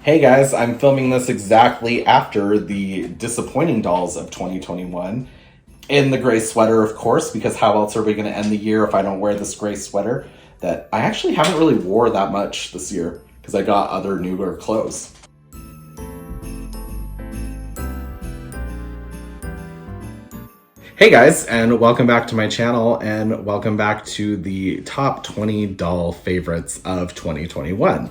Hey guys, I'm filming this exactly after the disappointing dolls of 2021. In the gray sweater, of course, because how else are we going to end the year if I don't wear this gray sweater that I actually haven't really wore that much this year because I got other newer clothes. Hey guys, and welcome back to my channel, and welcome back to the top 20 doll favorites of 2021.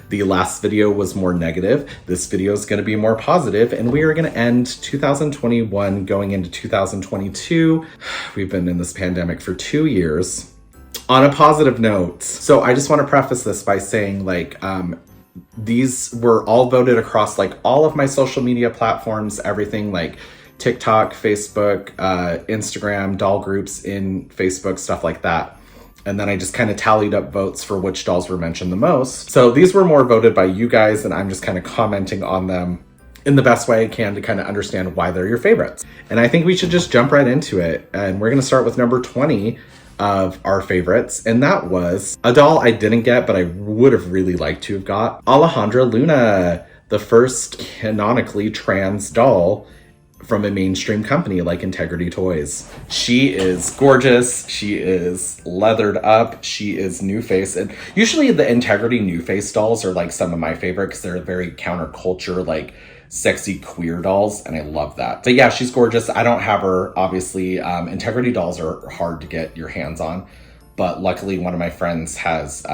The last video was more negative. This video is going to be more positive, and we are going to end 2021 going into 2022. We've been in this pandemic for 2 years on a positive note. So I just want to preface this by saying, these were all voted across all of my social media platforms, everything like TikTok, Facebook, Instagram, doll groups in Facebook, stuff like that. And then I just kind of tallied up votes for which dolls were mentioned the most. So these were more voted by you guys, and I'm just kind of commenting on them in the best way I can to kind of understand why they're your favorites. And I think we should just jump right into it. And we're going to start with number 20 of our favorites, and that was a doll I didn't get, but I would have really liked to have got. Alejandra Luna, the first canonically trans doll from a mainstream company like Integrity Toys. She is gorgeous, she is leathered up, she is new face, and usually the Integrity new face dolls are some of my favorite because they're very counterculture, sexy queer dolls, and I love that. But yeah, she's gorgeous. I don't have her, obviously. Integrity dolls are hard to get your hands on, but luckily one of my friends has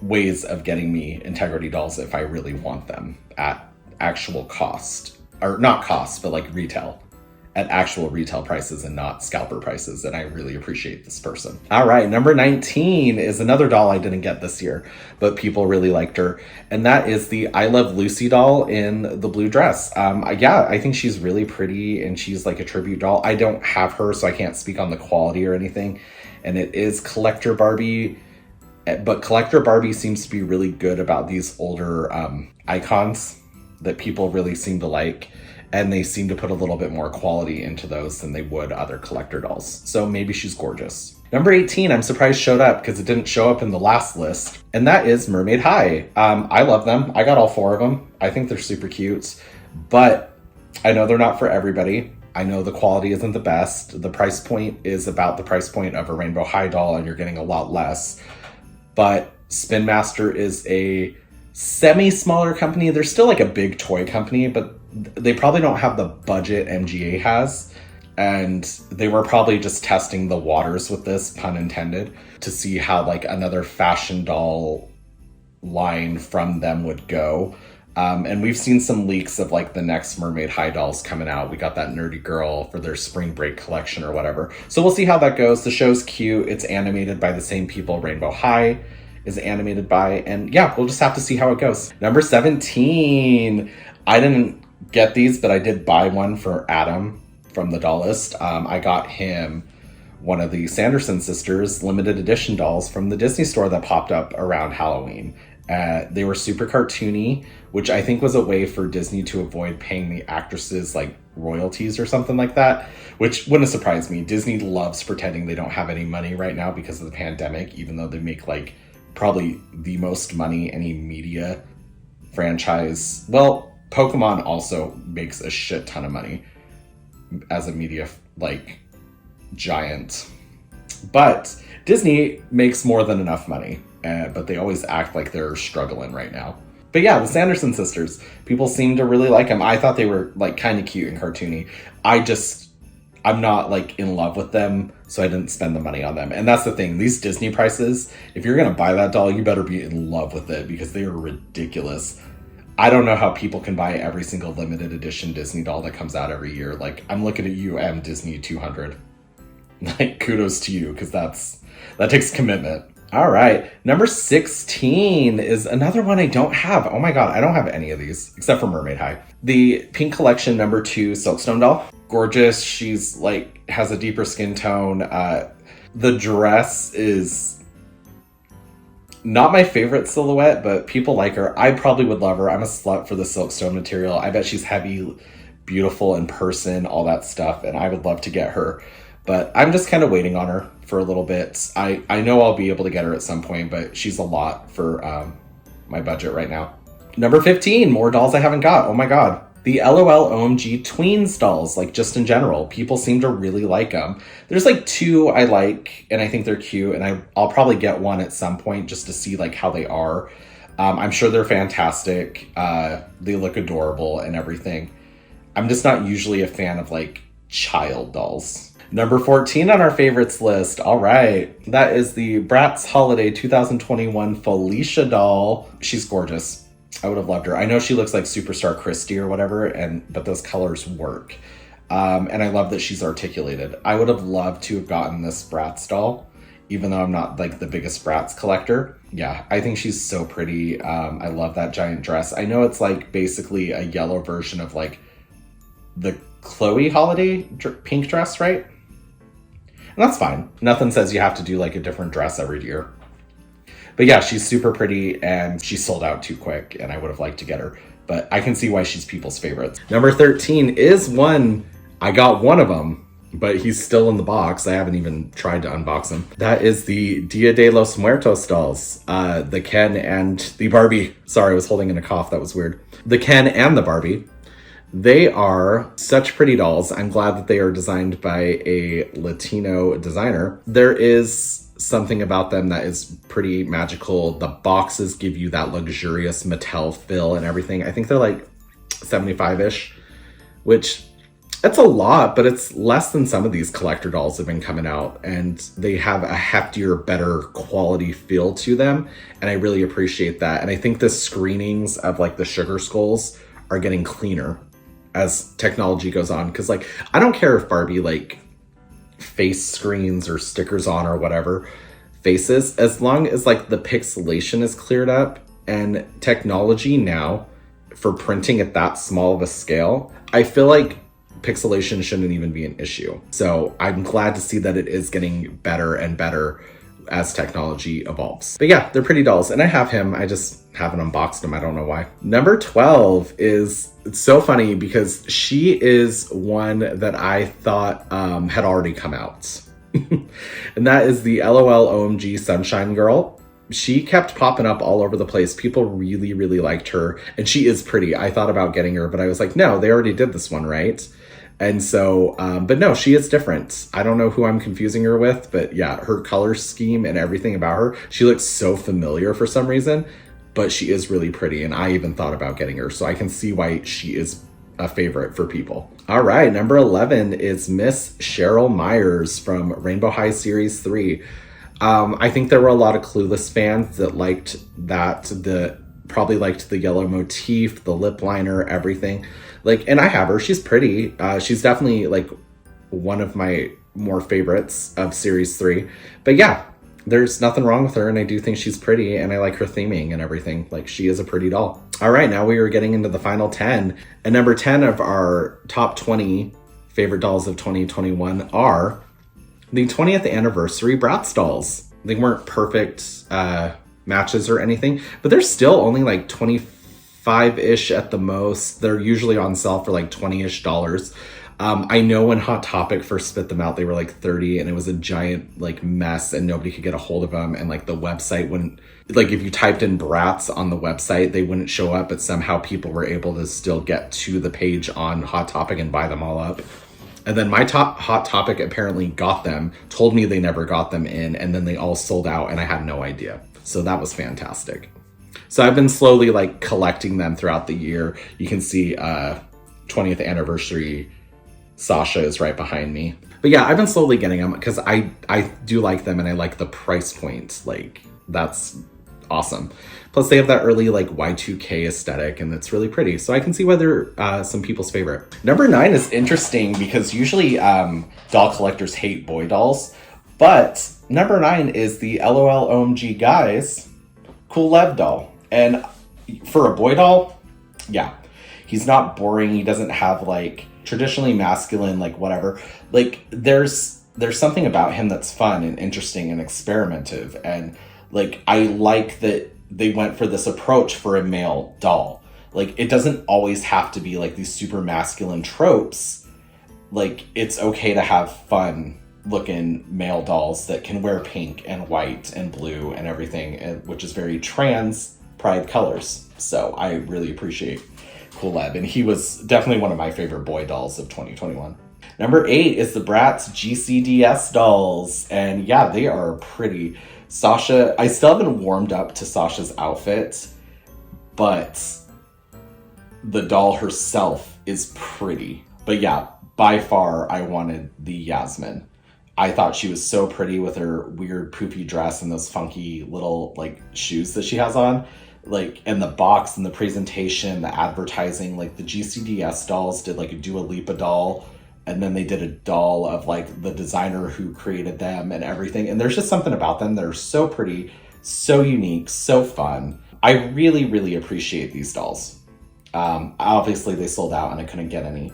ways of getting me Integrity dolls if I really want them at actual cost. Or not cost, but retail. At actual retail prices and not scalper prices, and I really appreciate this person. All right, number 19 is another doll I didn't get this year, but people really liked her, and that is the I Love Lucy doll in the blue dress. Yeah, I think she's really pretty, and she's a tribute doll. I don't have her, so I can't speak on the quality or anything, and it is Collector Barbie, but Collector Barbie seems to be really good about these older icons that people really seem to like, and they seem to put a little bit more quality into those than they would other collector dolls. So maybe she's gorgeous. Number 18, I'm surprised showed up because it didn't show up in the last list, and that is Mermaid High. I love them. I got all 4 of them. I think they're super cute, but I know they're not for everybody. I know the quality isn't the best. The price point is about the price point of a Rainbow High doll, and you're getting a lot less. But Spin Master is a semi-smaller company. They're still a big toy company, but they probably don't have the budget MGA has. And they were probably just testing the waters with this, pun intended, to see how another fashion doll line from them would go. And we've seen some leaks of the next Mermaid High dolls coming out. We got that Nerdy Girl for their spring break collection or whatever. So we'll see how that goes. The show's cute. It's animated by the same people Rainbow High is animated by, and yeah, we'll just have to see how it goes. Number 17, I didn't get these, but I did buy one for Adam from the doll list. I got him one of the Sanderson sisters limited edition dolls from the Disney store that popped up around Halloween. They were super cartoony, which I think was a way for Disney to avoid paying the actresses royalties or something like that, which wouldn't surprise me. Disney loves pretending they don't have any money right now because of the pandemic, even though they make probably the most money any media franchise. Well, Pokemon also makes a shit ton of money as a media giant, but Disney makes more than enough money, but they always act like they're struggling right now. But yeah, the Sanderson sisters, people seem to really like them. I thought they were kind of cute and cartoony. I'm not in love with them, so I didn't spend the money on them. And that's the thing, these Disney prices, if you're gonna buy that doll, you better be in love with it because they are ridiculous. I don't know how people can buy every single limited edition Disney doll that comes out every year. I'm looking at you, M Disney 200. Kudos to you, because that takes commitment. All right, number 16 is another one I don't have. Oh my god, I don't have any of these except for Mermaid High. The Pink Collection number 2 Silkstone doll. Gorgeous. She's has a deeper skin tone. The dress is not my favorite silhouette, but people like her. I probably would love her. I'm a slut for the Silkstone material. I bet she's heavy, beautiful in person, all that stuff, and I would love to get her. But I'm just kind of waiting on her for a little bit. I know I'll be able to get her at some point, but she's a lot for my budget right now. Number 15, more dolls I haven't got. Oh my god. The LOL OMG Tweens dolls, like just in general. People seem to really like them. There's like 2 I like, and I think they're cute, and I'll probably get one at some point just to see like how they are. I'm sure they're fantastic. They look adorable and everything. I'm just not usually a fan of like child dolls. Number 14 on our favorites list. All right. That is the Bratz Holiday 2021 Felicia doll. She's gorgeous. I would have loved her. I know she looks like Superstar Christy or whatever, but those colors work. And I love that she's articulated. I would have loved to have gotten this Bratz doll, even though I'm not like the biggest Bratz collector. Yeah, I think she's so pretty. I love that giant dress. I know it's like basically a yellow version of like the Chloe Holiday pink dress, right? And that's fine. Nothing says you have to do like a different dress every year. But yeah, she's super pretty and she sold out too quick and I would have liked to get her. But I can see why she's people's favorites. Number 13 is one. I got one of them, but he's still in the box. I haven't even tried to unbox him. That is the Dia de los Muertos dolls. The Ken and the Barbie. Sorry, I was holding in a cough. That was weird. The Ken and the Barbie. They are such pretty dolls. I'm glad that they are designed by a Latino designer. There is something about them that is pretty magical. The boxes give you that luxurious Mattel feel and everything. I think they're like 75-ish, which it's a lot, but it's less than some of these collector dolls have been coming out, and they have a heftier, better quality feel to them. And I really appreciate that. And I think the screenings of like the sugar skulls are getting cleaner as technology goes on. Cause like, I don't care if Barbie like face screens or stickers on or whatever faces, as long as like the pixelation is cleared up, and technology now for printing at that small of a scale, I feel like pixelation shouldn't even be an issue. So I'm glad to see that it is getting better and better as technology evolves. But yeah, they're pretty dolls, and I have him. I just haven't unboxed him. I don't know why. Number 12 is, it's so funny because she is one that I thought had already come out. And that is the LOL OMG Sunshine Girl. She kept popping up all over the place. People really, really liked her, and she is pretty. I thought about getting her, but I was like, no, they already did this one, right? And so, but no, she is different. I don't know who I'm confusing her with, but yeah, her color scheme and everything about her, she looks so familiar for some reason, but she is really pretty. And I even thought about getting her. So I can see why she is a favorite for people. All right, number 11 is Miss Cheryl Myers from Rainbow High Series 3. I think there were a lot of Clueless fans that liked that, probably liked the yellow motif, the lip liner, everything. Like, and I have her, she's pretty. She's definitely like one of my more favorites of series 3. But yeah, there's nothing wrong with her, and I do think she's pretty, and I like her theming and everything. Like, she is a pretty doll. All right, now we are getting into the final 10. And number 10 of our top 20 favorite dolls of 2021 are the 20th anniversary Bratz dolls. They weren't perfect matches or anything, but they're still only like 25-ish at the most. They're usually on sale for like $20-ish. I know when Hot Topic first spit them out, they were like 30, and it was a giant like mess, and nobody could get a hold of them. And like the website wouldn't, like if you typed in Bratz on the website, they wouldn't show up, but somehow people were able to still get to the page on Hot Topic and buy them all up. And then my Hot Topic apparently got them, told me they never got them in, and then they all sold out, and I had no idea. So that was fantastic. So I've been slowly like collecting them throughout the year. You can see 20th anniversary Sasha is right behind me. But yeah, I've been slowly getting them because I do like them, and I like the price point. Like, that's awesome. Plus they have that early like Y2K aesthetic, and it's really pretty. So I can see why they're some people's favorite. Number 9 is interesting because usually doll collectors hate boy dolls, but number 9 is the LOL OMG Guys Cool Lev doll. And for a boy doll, yeah, he's not boring. He doesn't have like traditionally masculine, like whatever. Like there's something about him that's fun and interesting and experimentative. And like, I like that they went for this approach for a male doll. Like, it doesn't always have to be like these super masculine tropes. Like, it's okay to have fun looking male dolls that can wear pink and white and blue and everything, which is very trans Pride colors. So I really appreciate Kuleb, and he was definitely one of my favorite boy dolls of 2021. Number 8 is the Bratz GCDS dolls, and yeah, they are pretty. Sasha, I still haven't warmed up to Sasha's outfit, but the doll herself is pretty. But yeah, by far, I wanted the Yasmin. I thought she was so pretty with her weird poofy dress and those funky little like shoes that she has on. Like, and the box and the presentation, the advertising, like the GCDS dolls did like a Dua Lipa doll, and then they did a doll of like the designer who created them and everything. And there's just something about them that are so pretty, so unique, so fun. I really, really appreciate these dolls. Obviously they sold out and I couldn't get any,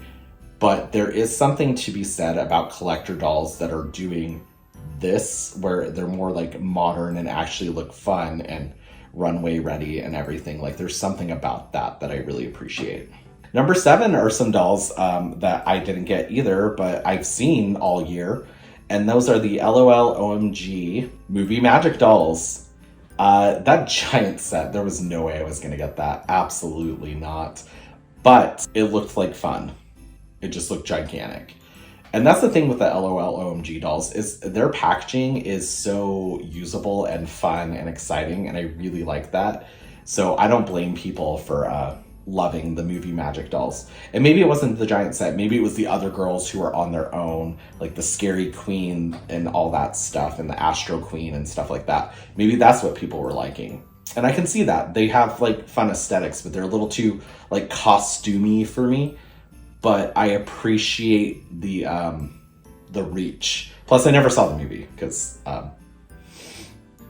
but there is something to be said about collector dolls that are doing this, where they're more like modern and actually look fun and runway ready and everything. Like, there's something about that that I really appreciate. Number 7 are some dolls that I didn't get either, but I've seen all year. And those are the LOL OMG Movie Magic dolls. That giant set, there was no way I was gonna get that. Absolutely not. But it looked like fun. It just looked gigantic. And that's the thing with the LOL OMG dolls, is their packaging is so usable and fun and exciting, and I really like that. So I don't blame people for loving the Movie Magic dolls. And maybe it wasn't the giant set, maybe it was the other girls who were on their own, like the Scary Queen and all that stuff, and the Astro Queen and stuff like that. Maybe that's what people were liking. And I can see that. They have like fun aesthetics, but they're a little too like costumey for me. But I appreciate the reach. Plus, I never saw the movie because,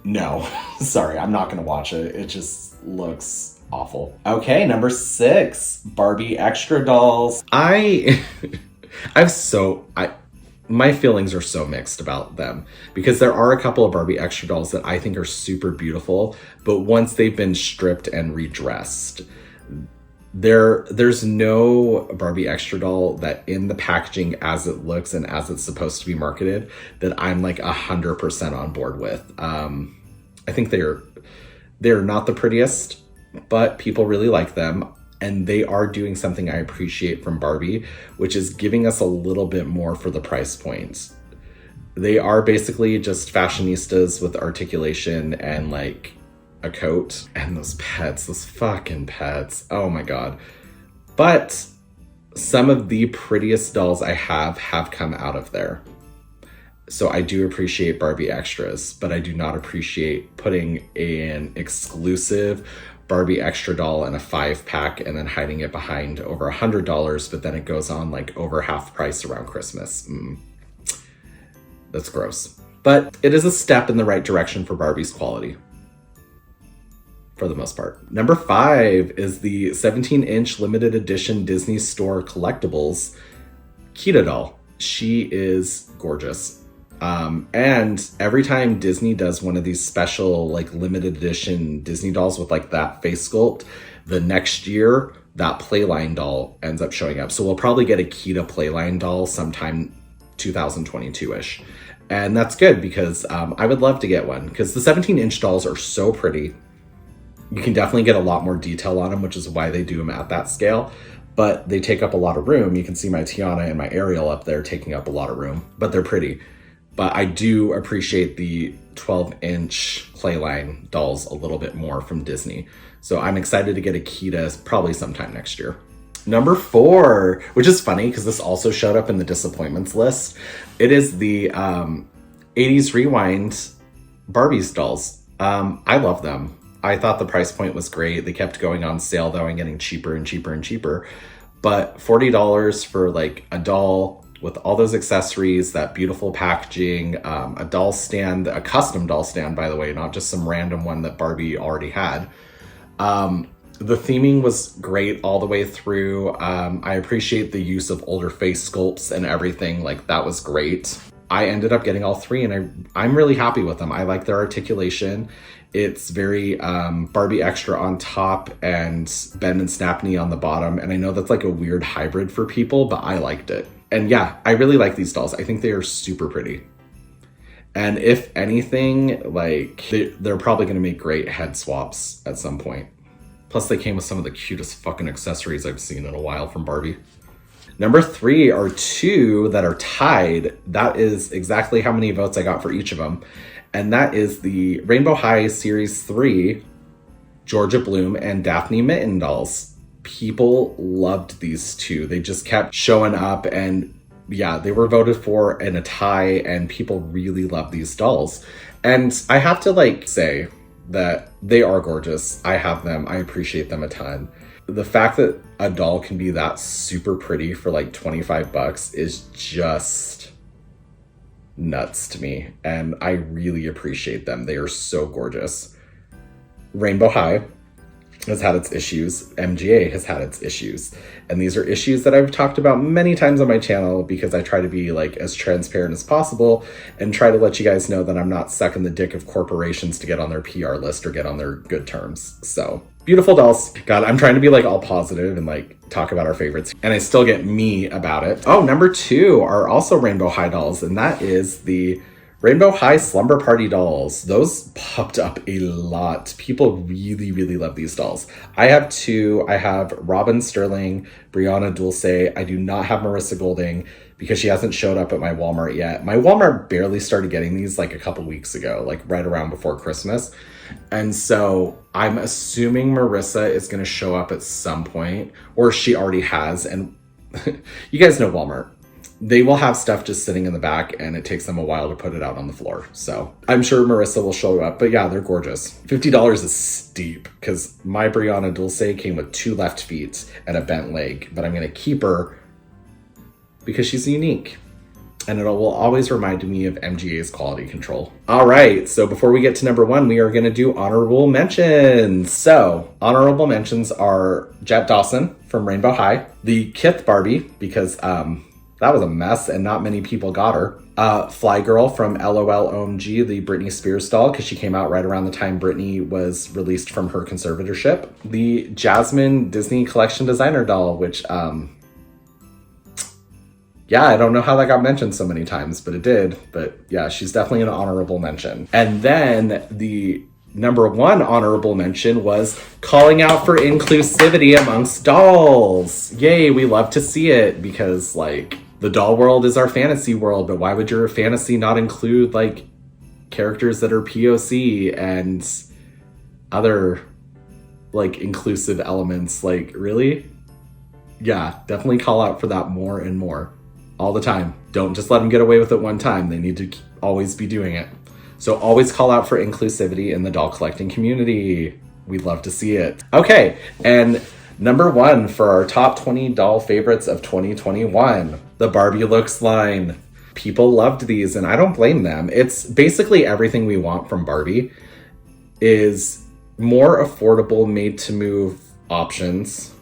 no, sorry, I'm not gonna watch it. It just looks awful. Okay, number 6, Barbie extra dolls. My feelings are so mixed about them, because there are a couple of Barbie extra dolls that I think are super beautiful, but once they've been stripped and redressed, there's no Barbie extra doll that in the packaging as it looks and as it's supposed to be marketed that I'm like 100% on board with. I think they're not the prettiest, but people really like them, and they are doing something I appreciate from Barbie, which is giving us a little bit more for the price point. They are basically just fashionistas with articulation and like a coat, and those pets, those fucking pets, oh my god. But some of the prettiest dolls I have come out of there. So I do appreciate Barbie extras, but I do not appreciate putting an exclusive Barbie extra doll in a 5-pack and then hiding it behind over $100, but then it goes on like over half price around Christmas. That's gross. But it is a step in the right direction for Barbie's quality, for the most part. Number 5 is the 17-inch limited edition Disney Store collectibles Kita doll. She is gorgeous. And every time Disney does one of these special like limited edition Disney dolls with like that face sculpt, the next year that Playline doll ends up showing up. So we'll probably get a Kita Playline doll sometime 2022-ish. And that's good, because I would love to get one, because the 17-inch dolls are so pretty. You can definitely get a lot more detail on them, which is why they do them at that scale, but they take up a lot of room. You can see my Tiana and my Ariel up there taking up a lot of room, but they're pretty. But I do appreciate the 12-inch Playline dolls a little bit more from Disney. So I'm excited to get a Kita probably sometime next year. Number 4, which is funny because this also showed up in the disappointments list. It is the 80s Rewind Barbie's dolls. I love them. I thought the price point was great. They kept going on sale though and getting cheaper and cheaper and cheaper. But $40 for like a doll with all those accessories, that beautiful packaging, a doll stand, a custom doll stand, by the way, not just some random one that Barbie already had. The theming was great all the way through. I appreciate the use of older face sculpts and everything. Like, that was great. I ended up getting all 3, and I'm really happy with them. I like their articulation. It's very Barbie extra on top and bend and snap knee on the bottom. And I know that's like a weird hybrid for people, but I liked it. And yeah, I really like these dolls. I think they are super pretty. And if anything, like, they're probably going to make great head swaps at some point. Plus, they came with some of the cutest fucking accessories I've seen in a while from Barbie. Number 3 are 2 that are tied. That is exactly how many votes I got for each of them. And that is the Rainbow High Series 3, Georgia Bloom and Daphne Mitten dolls. People loved these 2. They just kept showing up, and yeah, they were voted for in a tie, and people really love these dolls. And I have to like say that they are gorgeous. I have them. I appreciate them a ton. The fact that a doll can be that super pretty for like $25 is just nuts to me. And I really appreciate them. They are so gorgeous. Rainbow High has had its issues. MGA has had its issues. And these are issues that I've talked about many times on my channel because I try to be like as transparent as possible and try to let you guys know that I'm not sucking the dick of corporations to get on their PR list or get on their good terms. So beautiful dolls. God, I'm trying to be like all positive and like talk about our favorites, and I still get me about it. Oh, number 2 are also Rainbow High dolls, and that is the Rainbow High Slumber Party dolls. Those popped up a lot. People really, really love these dolls. I have 2. I have Robin Sterling, Brianna Dulce. I do not have Marissa Golding because she hasn't showed up at my Walmart yet. My Walmart barely started getting these like a couple weeks ago, like right around before Christmas. And so I'm assuming Marissa is going to show up at some point, or she already has. And you guys know Walmart. They will have stuff just sitting in the back, and it takes them a while to put it out on the floor. So I'm sure Marissa will show up, but yeah, they're gorgeous. $50 is steep because my Brianna Dulce came with 2 left feet and a bent leg, but I'm going to keep her because she's unique. And it will always remind me of MGA's quality control. All right, so before we get to number 1, we are going to do honorable mentions. So honorable mentions are Jet Dawson from Rainbow High, the Kith Barbie, because that was a mess and not many people got her. Fly Girl from LOL OMG, the Britney Spears doll, because she came out right around the time Britney was released from her conservatorship. The Jasmine Disney Collection Designer doll, which, yeah, I don't know how that got mentioned so many times, but it did. But yeah, she's definitely an honorable mention. And then the number 1 honorable mention was calling out for inclusivity amongst dolls. Yay, we love to see it because like the doll world is our fantasy world, but why would your fantasy not include like characters that are POC and other like inclusive elements? Like, really? Yeah, definitely call out for that more and more. All the time. Don't just let them get away with it one time. They need to always be doing it. So always call out for inclusivity in the doll collecting community. We'd love to see it. Okay, and number 1 for our top 20 doll favorites of 2021, the Barbie Looks line. People loved these, and I don't blame them. It's basically everything we want from Barbie is more affordable, made-to-move options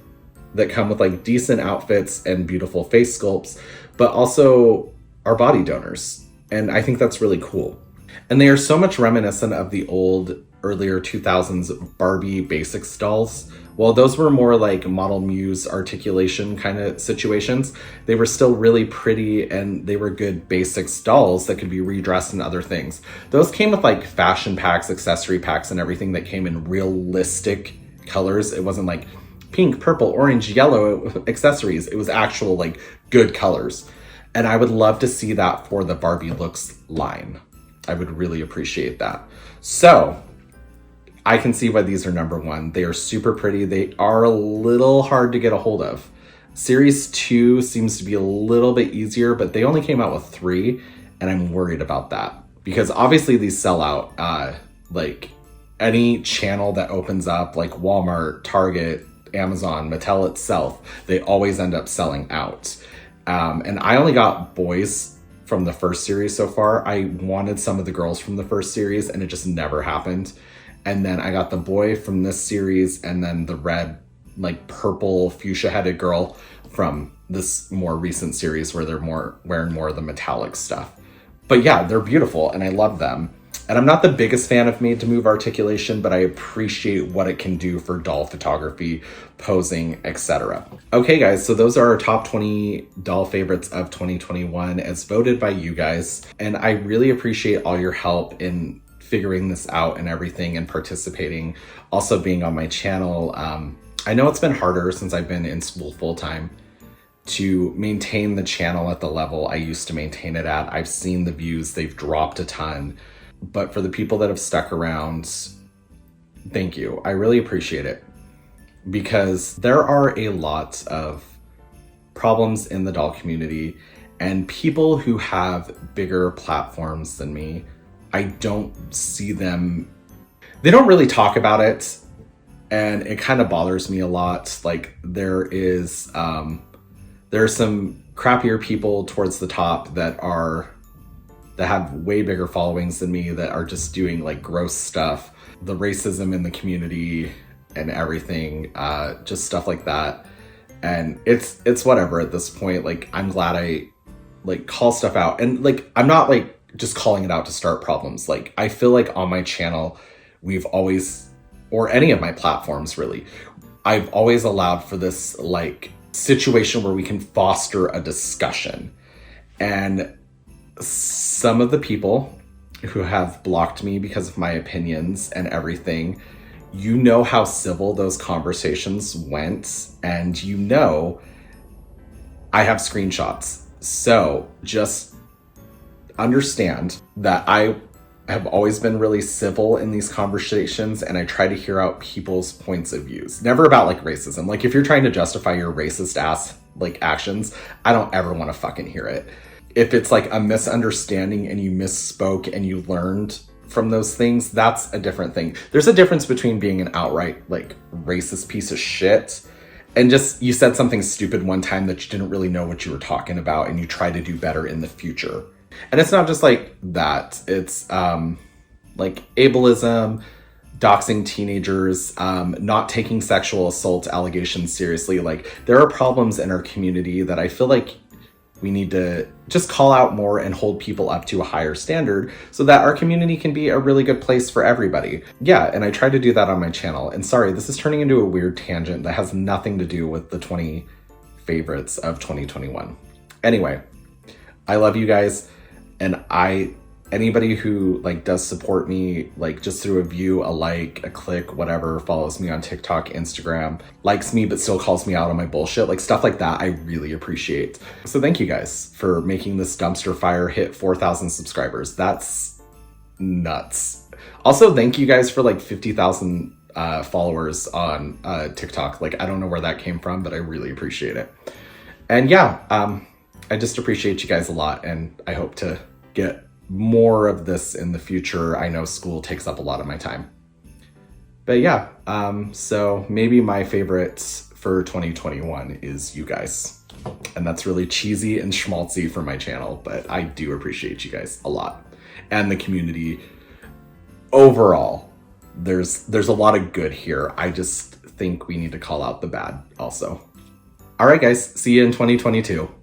that come with like decent outfits and beautiful face sculpts, but also are body donors. And I think that's really cool. And they are so much reminiscent of the old earlier 2000s Barbie basics dolls. While those were more like model muse articulation kind of situations, they were still really pretty and they were good basics dolls that could be redressed and other things. Those came with like fashion packs, accessory packs, and everything that came in realistic colors. It wasn't like pink, purple, orange, yellow accessories. It was actual like good colors. And I would love to see that for the Barbie Looks line. I would really appreciate that. So I can see why these are number 1. They are super pretty. They are a little hard to get a hold of. Series 2 seems to be a little bit easier, but they only came out with 3, and I'm worried about that. Because obviously these sell out. Like any channel that opens up, like Walmart, Target, Amazon, Mattel itself, they always end up selling out. And I only got boys from the first series so far. I wanted some of the girls from the first series, and it just never happened. And then I got the boy from this series, and then the red, like purple fuchsia-headed girl from this more recent series where they're wearing more of the metallic stuff. But yeah, they're beautiful, and I love them. And I'm not the biggest fan of made to move articulation, but I appreciate what it can do for doll photography, posing, etc. Okay guys, so those are our top 20 doll favorites of 2021 as voted by you guys. And I really appreciate all your help in figuring this out and everything and participating, also being on my channel. I know it's been harder since I've been in school full-time to maintain the channel at the level I used to maintain it at. I've seen the views, they've dropped a ton. But for the people that have stuck around, thank you. I really appreciate it, because there are a lot of problems in the doll community, and people who have bigger platforms than me, I don't see them, they don't really talk about it, and it kind of bothers me a lot. Like there are some crappier people towards the top that have way bigger followings than me that are just doing like gross stuff. The racism in the community and everything, just stuff like that. And it's whatever at this point. Like I'm glad I like call stuff out, and like I'm not like just calling it out to start problems. Like I feel like on my channel, we've always, or any of my platforms really, I've always allowed for this like situation where we can foster a discussion. And some of the people who have blocked me because of my opinions and everything, you know how civil those conversations went, and you know I have screenshots. So just understand that I have always been really civil in these conversations, and I try to hear out people's points of views. Never about like racism. Like if you're trying to justify your racist ass like actions, I don't ever want to fucking hear it. If it's like a misunderstanding and you misspoke and you learned from those things, that's a different thing. There's a difference between being an outright like racist piece of shit and just you said something stupid one time that you didn't really know what you were talking about and you try to do better in the future. And it's not just like that. It's like ableism, doxing teenagers, not taking sexual assault allegations seriously. Like there are problems in our community that I feel like we need to just call out more and hold people up to a higher standard so that our community can be a really good place for everybody. Yeah, and I try to do that on my channel. And sorry, this is turning into a weird tangent that has nothing to do with the 20 favorites of 2021. Anyway, I love you guys, and anybody who like does support me, like just through a view, a like, a click, whatever, follows me on TikTok, Instagram, likes me but still calls me out on my bullshit, like stuff like that, I really appreciate. So thank you guys for making this dumpster fire hit 4,000 subscribers. That's nuts. Also, thank you guys for like 50,000 followers on TikTok. Like I don't know where that came from, but I really appreciate it. And yeah, I just appreciate you guys a lot, and I hope to get more of this in the future. I know school takes up a lot of my time. But yeah, so maybe my favorite for 2021 is you guys. And that's really cheesy and schmaltzy for my channel, but I do appreciate you guys a lot. And the community overall, there's a lot of good here. I just think we need to call out the bad also. All right, guys, see you in 2022.